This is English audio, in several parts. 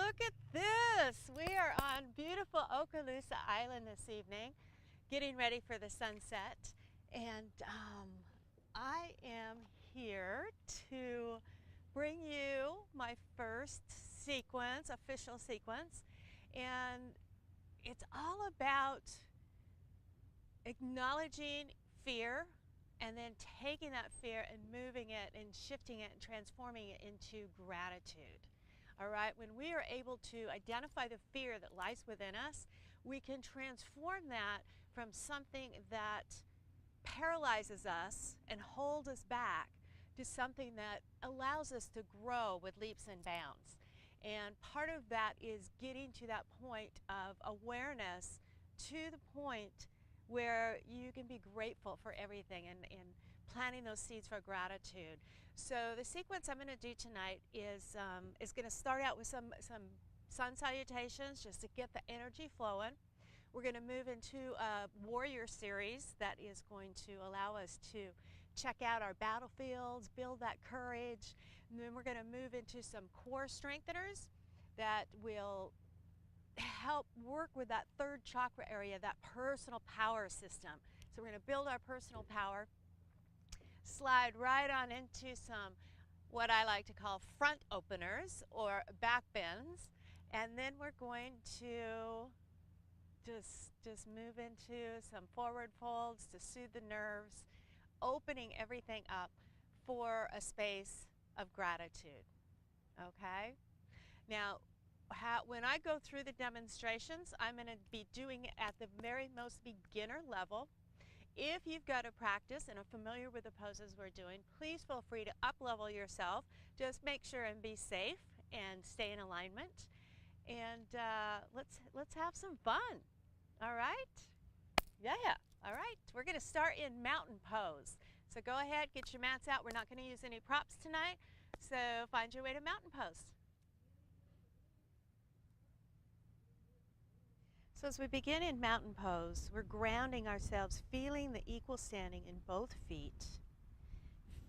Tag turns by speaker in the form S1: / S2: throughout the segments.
S1: Look at this. We are on beautiful Okaloosa Island this evening, getting ready for the sunset. And I am here to bring you my first sequence, official sequence. And it's all about acknowledging fear and then taking that fear and moving it and shifting it and transforming it into gratitude. All right, when we are able to identify the fear that lies within us, we can transform that from something that paralyzes us and holds us back to something that allows us to grow with leaps and bounds. And part of that is getting to that point of awareness, to the point where you can be grateful for everything and planting those seeds for gratitude. So the sequence I'm going to do tonight is going to start out with some sun salutations just to get the energy flowing. We're going to move into a warrior series that is going to allow us to check out our battlefields, build that courage, and then we're going to move into some core strengtheners that will help work with that third chakra area, that personal power system. So we're going to build our personal power, slide right on into some what I like to call front openers or back bends, and then we're going to just move into some forward folds to soothe the nerves, opening everything up for a space of gratitude. Okay? Now, when I go through the demonstrations, I'm going to be doing it at the very most beginner level. If you've got to practice and are familiar with the poses we're doing, please feel free to up-level yourself. Just make sure and be safe and stay in alignment. And let's have some fun. All right? Yeah. All right. We're going to start in mountain pose. So go ahead, get your mats out. We're not going to use any props tonight. So find your way to mountain pose. So as we begin in mountain pose, we're grounding ourselves, feeling the equal standing in both feet,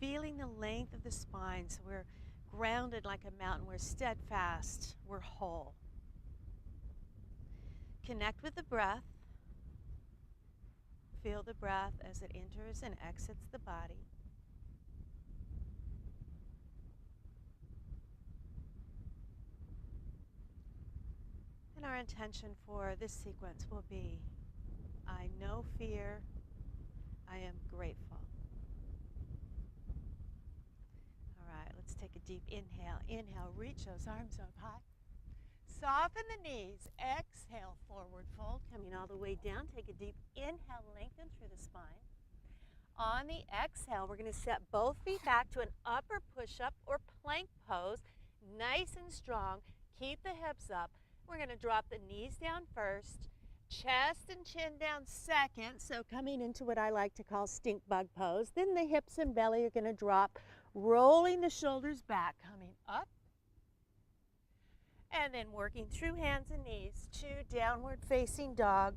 S1: feeling the length of the spine, so we're grounded like a mountain, we're steadfast, we're whole. Connect with the breath. Feel the breath as it enters and exits the body. And our intention for this sequence will be, I know fear, I am grateful. All right, let's take a deep inhale. Inhale, reach those arms up high. Soften the knees. Exhale, forward fold, coming all the way down. Take a deep inhale, lengthen through the spine. On the exhale, we're going to set both feet back to an upper push-up or plank pose, nice and strong. Keep the hips up. We're going to drop the knees down first, chest and chin down second, so coming into what I like to call stink bug pose. Then the hips and belly are going to drop, rolling the shoulders back, coming up, and then working through hands and knees to downward facing dog,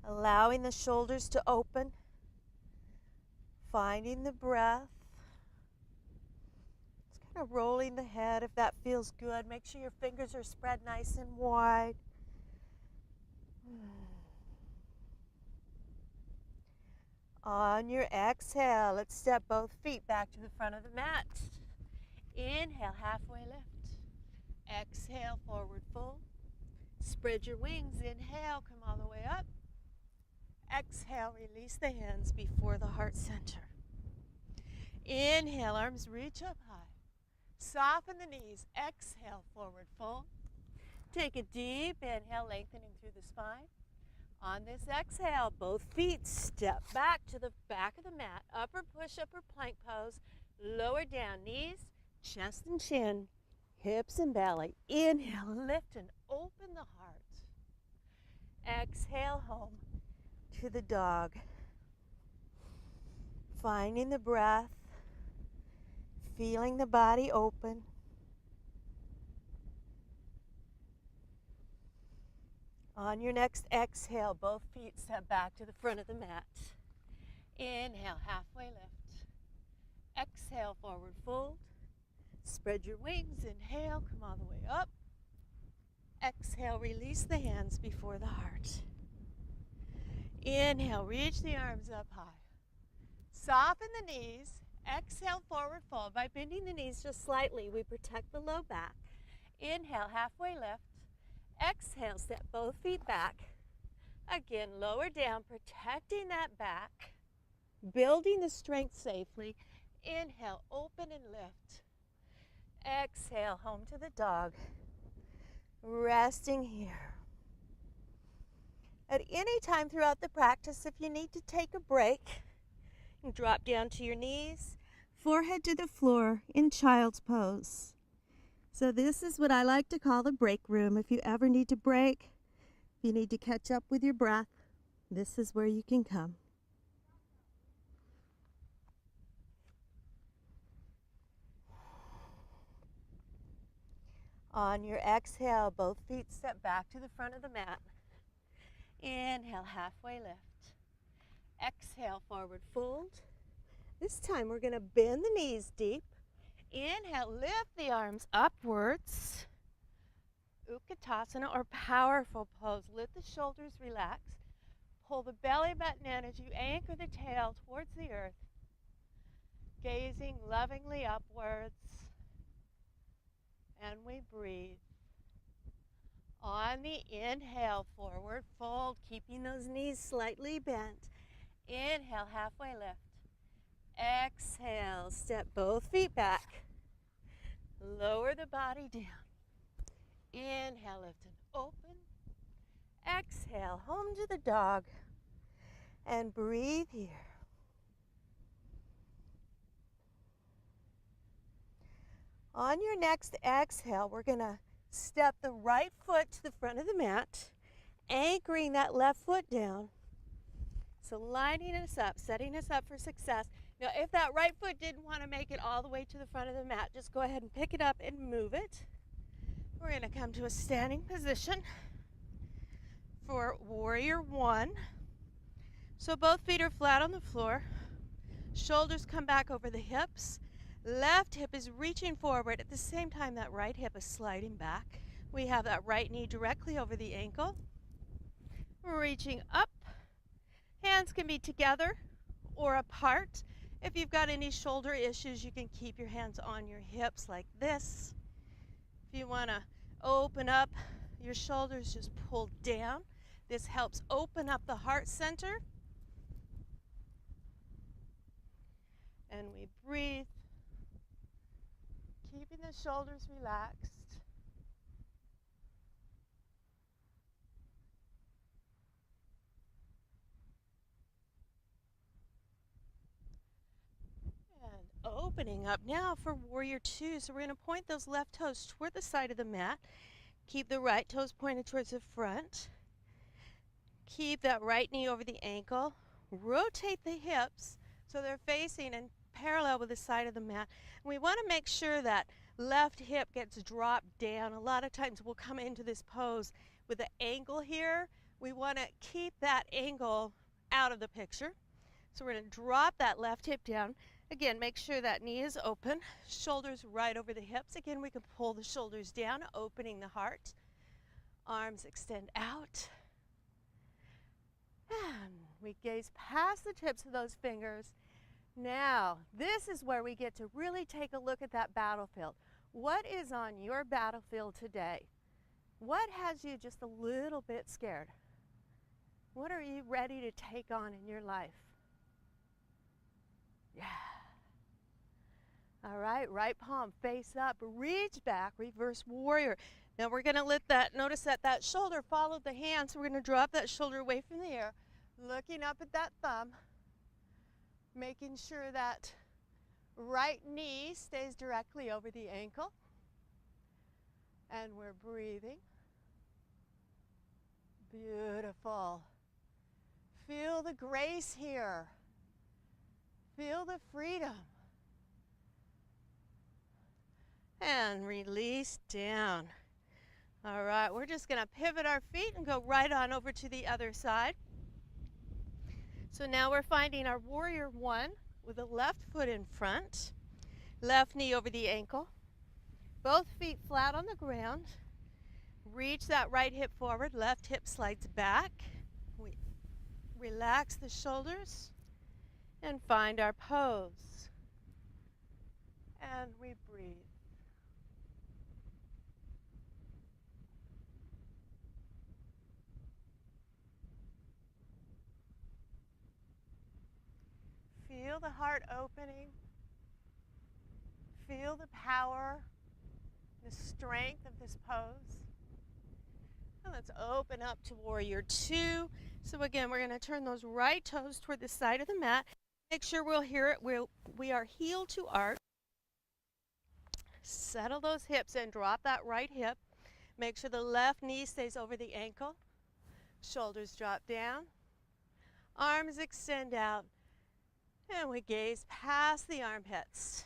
S1: allowing the shoulders to open, finding the breath. Rolling the head if that feels good. Make sure your fingers are spread nice and wide. On your exhale, let's step both feet back to the front of the mat. Inhale, halfway lift. Exhale, forward fold. Spread your wings. Inhale, come all the way up. Exhale, release the hands before the heart center. Inhale, arms reach up high. Soften the knees. Exhale, forward fold. Take a deep inhale, lengthening through the spine. On this exhale, both feet step back to the back of the mat. Upper push-up or plank pose. Lower down, knees, chest and chin, hips and belly. Inhale, lift and open the heart. Exhale, home to the dog. Finding the breath. Feeling the body open. On your next exhale, both feet step back to the front of the mat. Inhale, halfway lift. Exhale, forward fold. Spread your wings. Inhale, come all the way up. Exhale, release the hands before the heart. Inhale, reach the arms up high. Soften the knees. Exhale, forward fold. By bending the knees just slightly, we protect the low back. Inhale, halfway lift. Exhale, step both feet back. Again, lower down, protecting that back. Building the strength safely. Inhale, open and lift. Exhale, home to the dog. Resting here. At any time throughout the practice, if you need to take a break, you drop down to your knees, forehead to the floor in child's pose. So this is what I like to call the break room. If you ever need to break, if you need to catch up with your breath, this is where you can come. On your exhale, both feet step back to the front of the mat. Inhale, halfway lift. Exhale, forward fold. This time we're going to bend the knees deep. Inhale, lift the arms upwards. Utkatasana or powerful pose. Let the shoulders relax. Pull the belly button in as you anchor the tail towards the earth. Gazing lovingly upwards. And we breathe. On the inhale, forward fold, keeping those knees slightly bent. Inhale, halfway lift. Exhale, step both feet back. Lower the body down. Inhale, lift and open. Exhale, home to the dog. And breathe here. On your next exhale, we're going to step the right foot to the front of the mat, anchoring that left foot down. So lining us up, setting us up for success. Now, if that right foot didn't want to make it all the way to the front of the mat, just go ahead and pick it up and move it. We're going to come to a standing position for warrior one. So both feet are flat on the floor. Shoulders come back over the hips. Left hip is reaching forward. At the same time, that right hip is sliding back. We have that right knee directly over the ankle. Reaching up. Hands can be together or apart. If you've got any shoulder issues, you can keep your hands on your hips like this. If you want to open up your shoulders, just pull down. This helps open up the heart center. And we breathe, keeping the shoulders relaxed. And opening up now for warrior two. So we're going to point those left toes toward the side of the mat. Keep the right toes pointed towards the front. Keep that right knee over the ankle. Rotate the hips so they're facing and parallel with the side of the mat. And we want to make sure that left hip gets dropped down. A lot of times we'll come into this pose with the angle here. We want to keep that angle out of the picture. So we're going to drop that left hip down. Again, make sure that knee is open. Shoulders right over the hips. Again, we can pull the shoulders down, opening the heart. Arms extend out. And we gaze past the tips of those fingers. Now, this is where we get to really take a look at that battlefield. What is on your battlefield today? What has you just a little bit scared? What are you ready to take on in your life? Yeah. All right, right palm face up, reach back, reverse warrior. Now we're going to notice that that shoulder followed the hand, so we're going to drop that shoulder away from the air, looking up at that thumb. Making sure that right knee stays directly over the ankle. And we're breathing. Beautiful. Feel the grace here. Feel the freedom. And release down. All right, we're just going to pivot our feet and go right on over to the other side. So now we're finding our warrior one with the left foot in front, left knee over the ankle. both feet flat on the ground. Reach that right hip forward, left hip slides back. We relax the shoulders and find our pose. And we breathe. Feel the heart opening. Feel the power, the strength of this pose. And let's open up to warrior two. So again, we're going to turn those right toes toward the side of the mat. Make sure we are heel to arch. Settle those hips and drop that right hip. Make sure the left knee stays over the ankle. Shoulders drop down. Arms extend out. And we gaze past the armpits.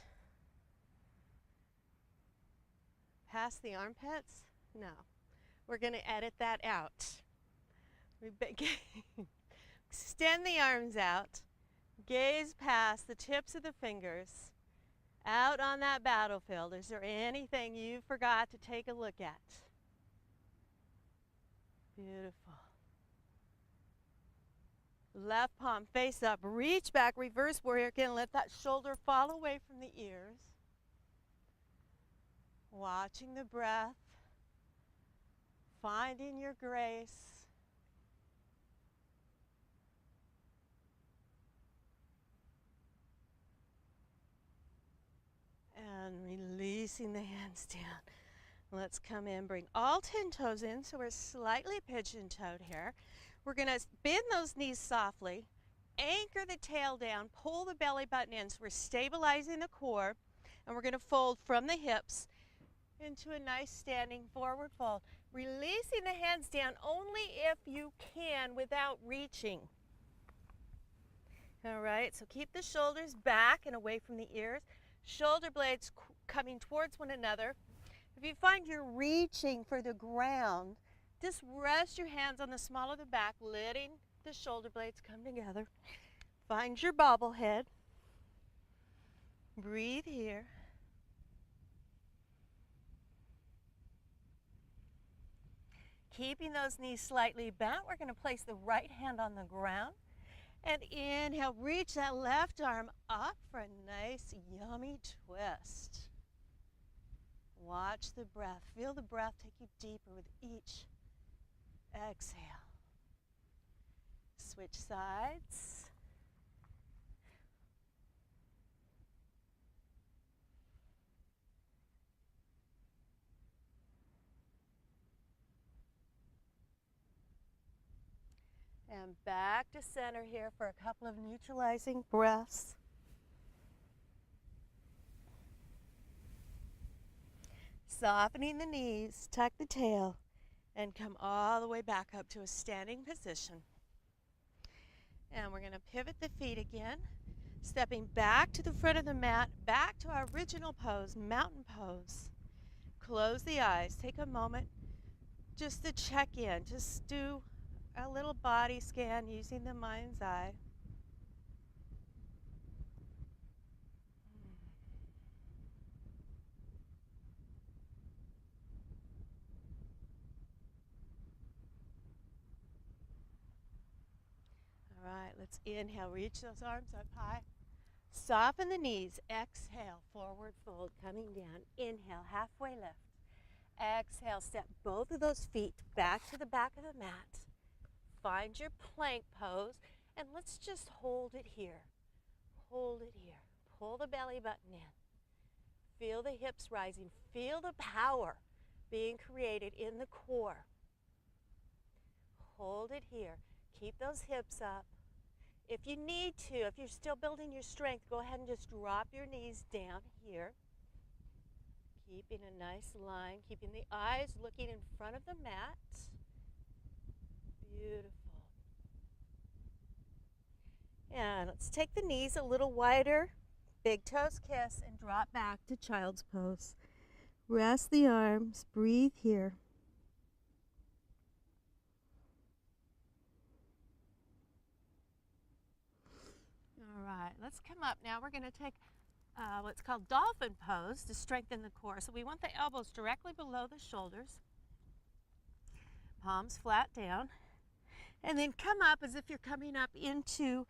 S1: Past the armpits? No. We're going to edit that out. Extend the arms out. Gaze past the tips of the fingers. Out on that battlefield. Is there anything you forgot to take a look at? Beautiful. Left palm face up. Reach back. Reverse warrior. Again, let that shoulder fall away from the ears. Watching the breath. Finding your grace. And releasing the hands down. Let's come in, bring all 10 toes in, so we're slightly pigeon-toed here. We're going to bend those knees softly, anchor the tail down, pull the belly button in, so we're stabilizing the core, and we're going to fold from the hips into a nice standing forward fold. Releasing the hands down only if you can without reaching. All right, so keep the shoulders back and away from the ears. Shoulder blades coming towards one another. If you find you're reaching for the ground, just rest your hands on the small of the back, letting the shoulder blades come together. Find your bobblehead. Breathe here. Keeping those knees slightly bent, we're going to place the right hand on the ground. And inhale, reach that left arm up for a nice, yummy twist. Watch the breath. Feel the breath take you deeper with each exhale. Switch sides. And back to center here for a couple of neutralizing breaths. Softening the knees, tuck the tail, and come all the way back up to a standing position. And we're going to pivot the feet again, stepping back to the front of the mat, back to our original pose, mountain pose. Close the eyes. Take a moment just to check in. Just do a little body scan using the mind's eye. All right, let's inhale. Reach those arms up high. Soften the knees. Exhale, forward fold, coming down. Inhale, halfway lift. Exhale, step both of those feet back to the back of the mat. Find your plank pose, and let's just hold it here. Hold it here. Pull the belly button in. Feel the hips rising. Feel the power being created in the core. Hold it here. Keep those hips up. If you need to, if you're still building your strength, go ahead and just drop your knees down here. Keeping a nice line, keeping the eyes looking in front of the mat. Beautiful. And let's take the knees a little wider. Big toes kiss and drop back to child's pose. Rest the arms. Breathe here. All right, let's come up now. We're going to take what's called dolphin pose to strengthen the core. So we want the elbows directly below the shoulders, palms flat down, and then come up as if you're coming up into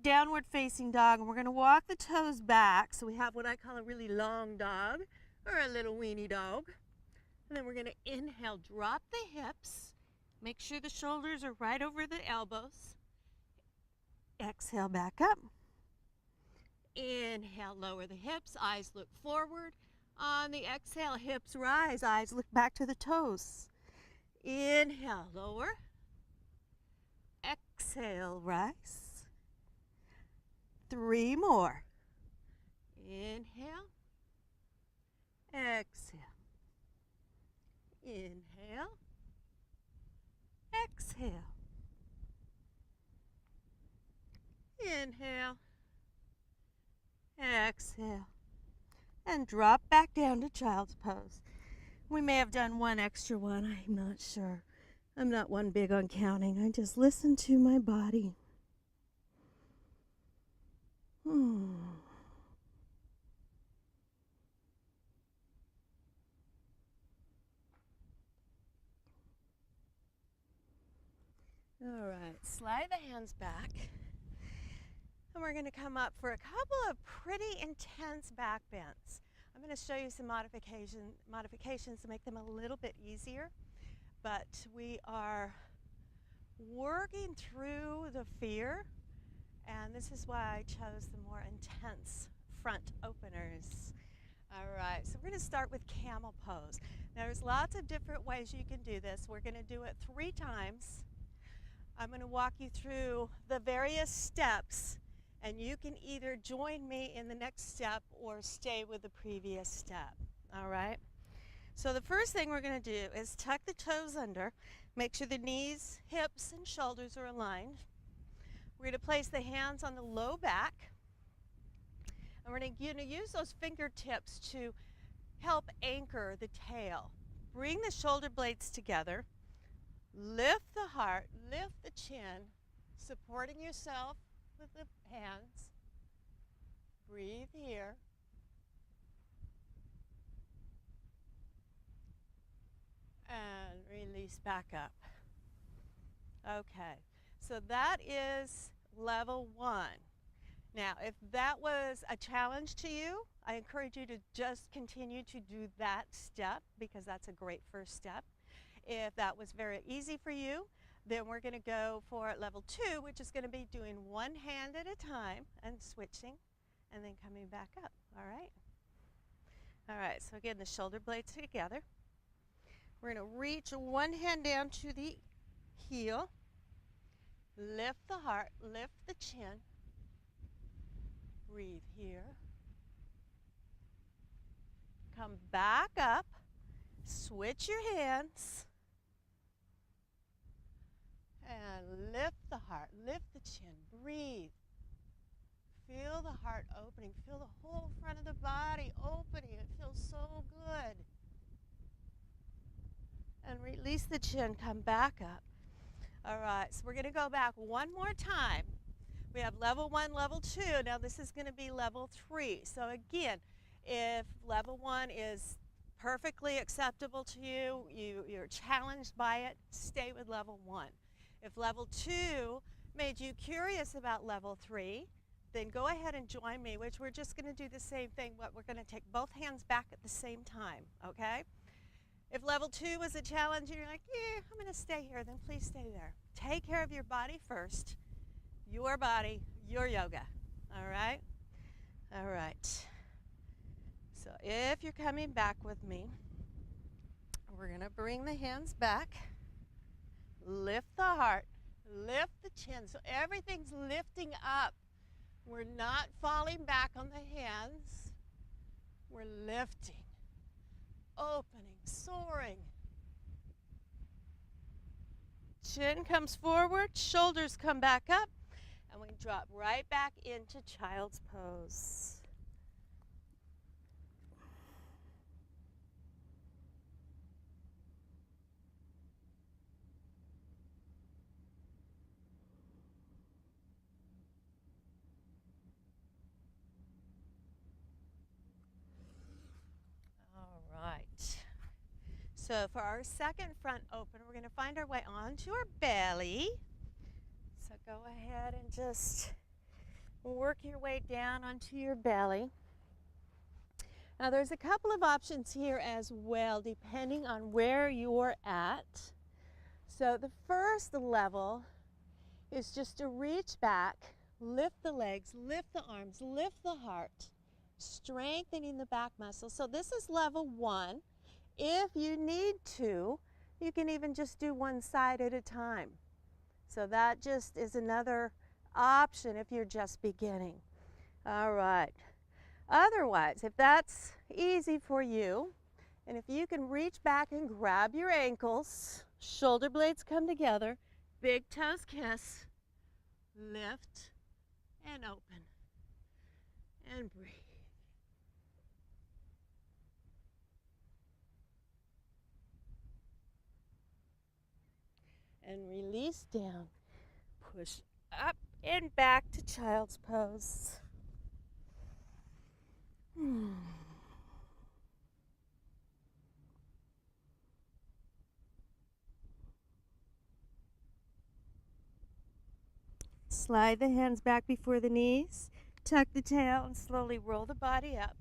S1: downward facing dog, and we're going to walk the toes back so we have what I call a really long dog or a little weenie dog. And then we're going to inhale, drop the hips, make sure the shoulders are right over the elbows. Exhale, back up. Inhale, lower the hips, eyes look forward. On the exhale, hips rise, eyes look back to the toes. Inhale, lower. Exhale, rise. 3 more. Inhale. Exhale. Inhale. Exhale. Inhale. Exhale. And drop back down to child's pose. We may have done one extra one. I'm not sure. I'm not one big on counting. I just listen to my body. All right, slide the hands back. And we're going to come up for a couple of pretty intense back bends. I'm going to show you some modifications to make them a little bit easier. But we are working through the fear, and this is why I chose the more intense front openers. All right, so we're going to start with camel pose. Now, there's lots of different ways you can do this. We're going to do it 3 times. I'm going to walk you through the various steps, and you can either join me in the next step or stay with the previous step. All right? So the first thing we're going to do is tuck the toes under, make sure the knees, hips, and shoulders are aligned. We're going to place the hands on the low back, and we're going to use those fingertips to help anchor the tail. Bring the shoulder blades together, lift the heart, lift the chin, supporting yourself with the hands. Breathe here. And release back up. Okay, so that is level 1. Now, if that was a challenge to you, I encourage you to just continue to do that step because that's a great first step. If that was very easy for you, then we're going to go for level 2, which is going to be doing one hand at a time and switching and then coming back up. All right? All right, so again, the shoulder blades together. We're going to reach one hand down to the heel, lift the heart, lift the chin, breathe here, come back up, switch your hands, and lift the heart, lift the chin, breathe. Feel the heart opening, feel the whole front of the body opening. It feels so good. And release the chin, come back up. All right, so we're going to go back one more time. We have level 1, level 2. Now this is going to be level 3. So again, if level 1 is perfectly acceptable to you, you're challenged by it, stay with level 1. If level 2 made you curious about level 3, then go ahead and join me, which we're just going to do the same thing, but we're going to take both hands back at the same time, okay? If level 2 was a challenge and you're like, yeah, I'm going to stay here, then please stay there. Take care of your body first. Your body, your yoga. All right? All right. So if you're coming back with me, we're going to bring the hands back. Lift the heart. Lift the chin. So everything's lifting up. We're not falling back on the hands. We're lifting. Opening, soaring. Chin comes forward, shoulders come back up, and we drop right back into child's pose. So for our second front open, we're going to find our way onto our belly. So go ahead and just work your way down onto your belly. Now there's a couple of options here as well, depending on where you're at. So the first level is just to reach back, lift the legs, lift the arms, lift the heart, strengthening the back muscles. So this is level 1. If you need to, you can even just do one side at a time. So that just is another option if you're just beginning. All right. Otherwise, if that's easy for you, and if you can reach back and grab your ankles, shoulder blades come together, big toes kiss, lift and open and breathe. And release down, push up and back to child's pose. Slide the hands back before the knees, tuck the tail, and slowly roll the body up.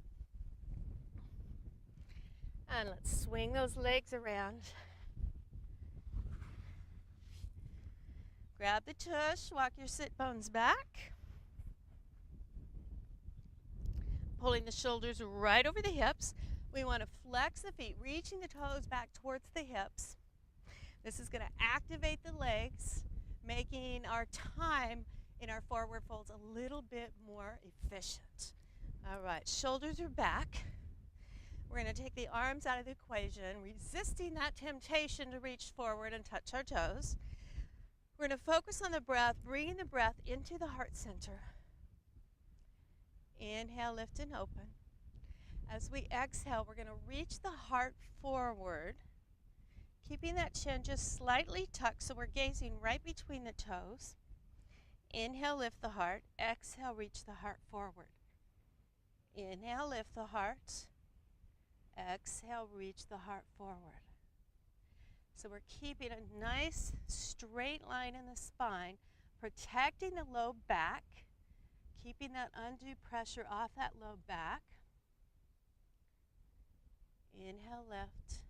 S1: And let's swing those legs around. Grab the tush, walk your sit bones back. Pulling the shoulders right over the hips. We want to flex the feet, reaching the toes back towards the hips. This is going to activate the legs, making our time in our forward folds a little bit more efficient. All right, shoulders are back. We're going to take the arms out of the equation, resisting that temptation to reach forward and touch our toes. We're going to focus on the breath, bringing the breath into the heart center. Inhale, lift and open. As we exhale, we're going to reach the heart forward, keeping that chin just slightly tucked so we're gazing right between the toes. Inhale, lift the heart. Exhale, reach the heart forward. Inhale, lift the heart. Exhale, reach the heart forward. So we're keeping a nice straight line in the spine, protecting the low back, keeping that undue pressure off that low back. Inhale, lift.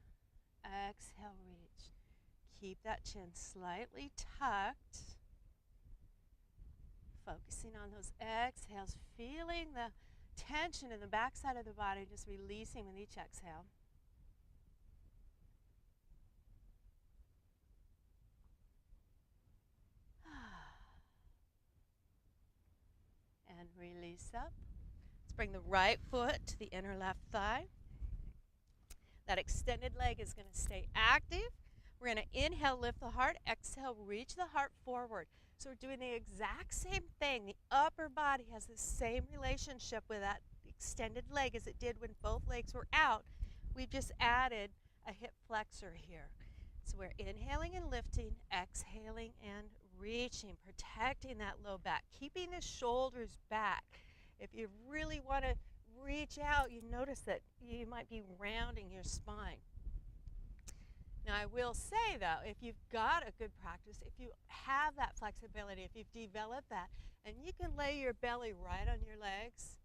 S1: Exhale, reach. Keep that chin slightly tucked. Focusing on those exhales, feeling the tension in the back side of the body, just releasing with each exhale. And release up. Let's bring the right foot to the inner left thigh. That extended leg is going to stay active. We're going to inhale, lift the heart. Exhale, reach the heart forward. So we're doing the exact same thing. The upper body has the same relationship with that extended leg as it did when both legs were out. We've just added a hip flexor here. So we're inhaling and lifting, exhaling and reaching, protecting that low back, keeping the shoulders back. If you really want to reach out, you notice that you might be rounding your spine. Now I will say though, if you've got a good practice, if you have that flexibility, if you've developed that, and you can lay your belly right on your legs,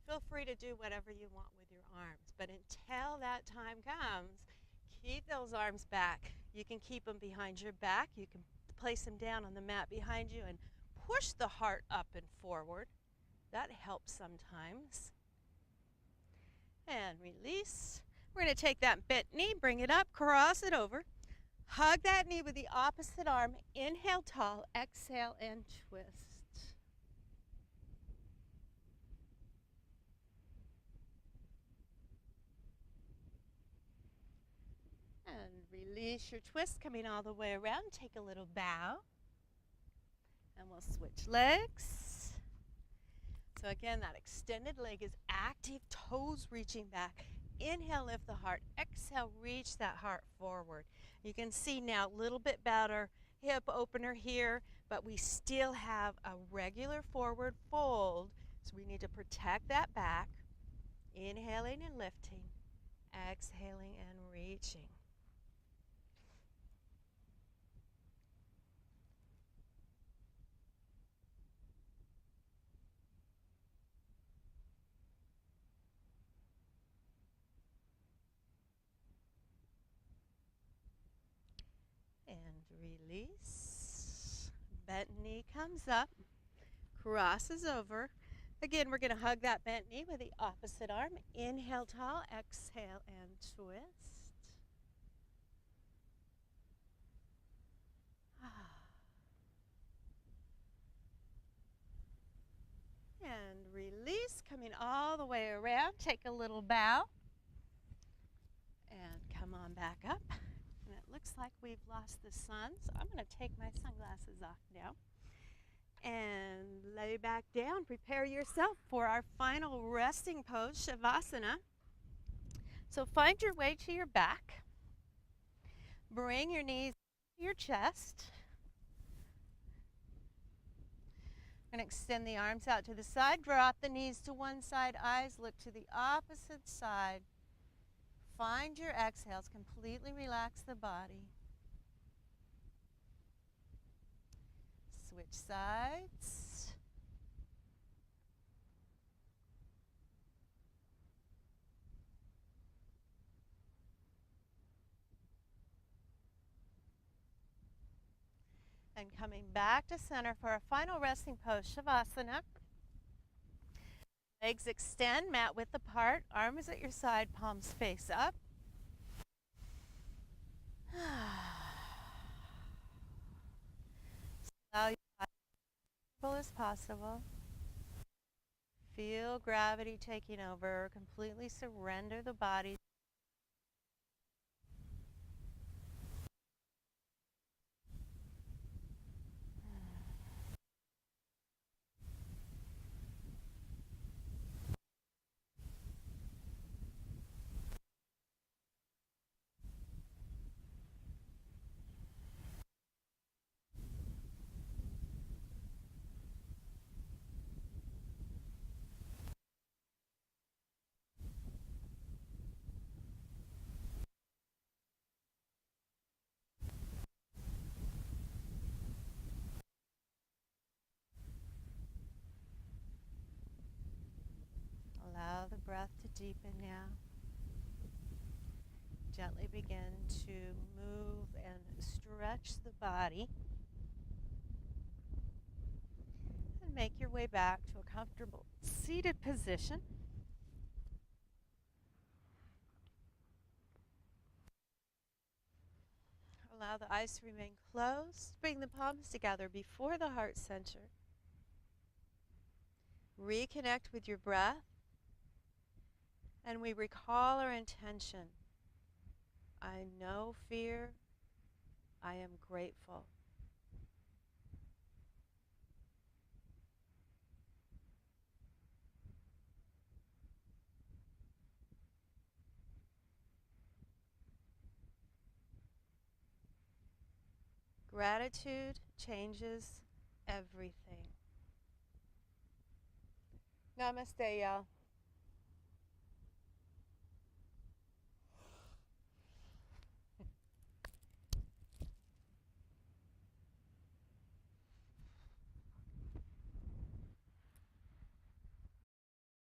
S1: feel free to do whatever you want with your arms. But until that time comes, keep those arms back. You can keep them behind your back. You can place them down on the mat behind you and push the heart up and forward. That helps sometimes. And release. We're going to take that bent knee, bring it up, cross it over. Hug that knee with the opposite arm. Inhale tall, exhale and twist. And release your twist, coming all the way around. Take a little bow. And we'll switch legs. So again, that extended leg is active, toes reaching back. Inhale, lift the heart. Exhale, reach that heart forward. You can see now a little bit better hip opener here, but we still have a regular forward fold. So we need to protect that back. Inhaling and lifting. Exhaling and reaching. release. Bent knee comes up, crosses over. Again, we're going to hug that bent knee with the opposite arm. Inhale tall, exhale and twist. And release, coming all the way around. Take a little bow. And come on back up. And it looks like we've lost the sun, so I'm going to take my sunglasses off now. And lay back down. Prepare yourself for our final resting pose, Shavasana. So find your way to your back. Bring your knees to your chest. I'm going to extend the arms out to the side. Drop the knees to one side. Eyes look to the opposite side. Find your exhales. Completely relax the body. Switch sides. And coming back to center for our final resting pose, Shavasana. Legs extend, mat width apart, arms at your side, palms face up. Allow your body as comfortable as possible. Feel gravity taking over. Completely surrender the body. Allow the breath to deepen now. Gently begin to move and stretch the body. And make your way back to a comfortable seated position. Allow the eyes to remain closed. Bring the palms together before the heart center. Reconnect with your breath. And we recall our intention. I know fear. I am grateful. Gratitude changes everything. Namaste, y'all.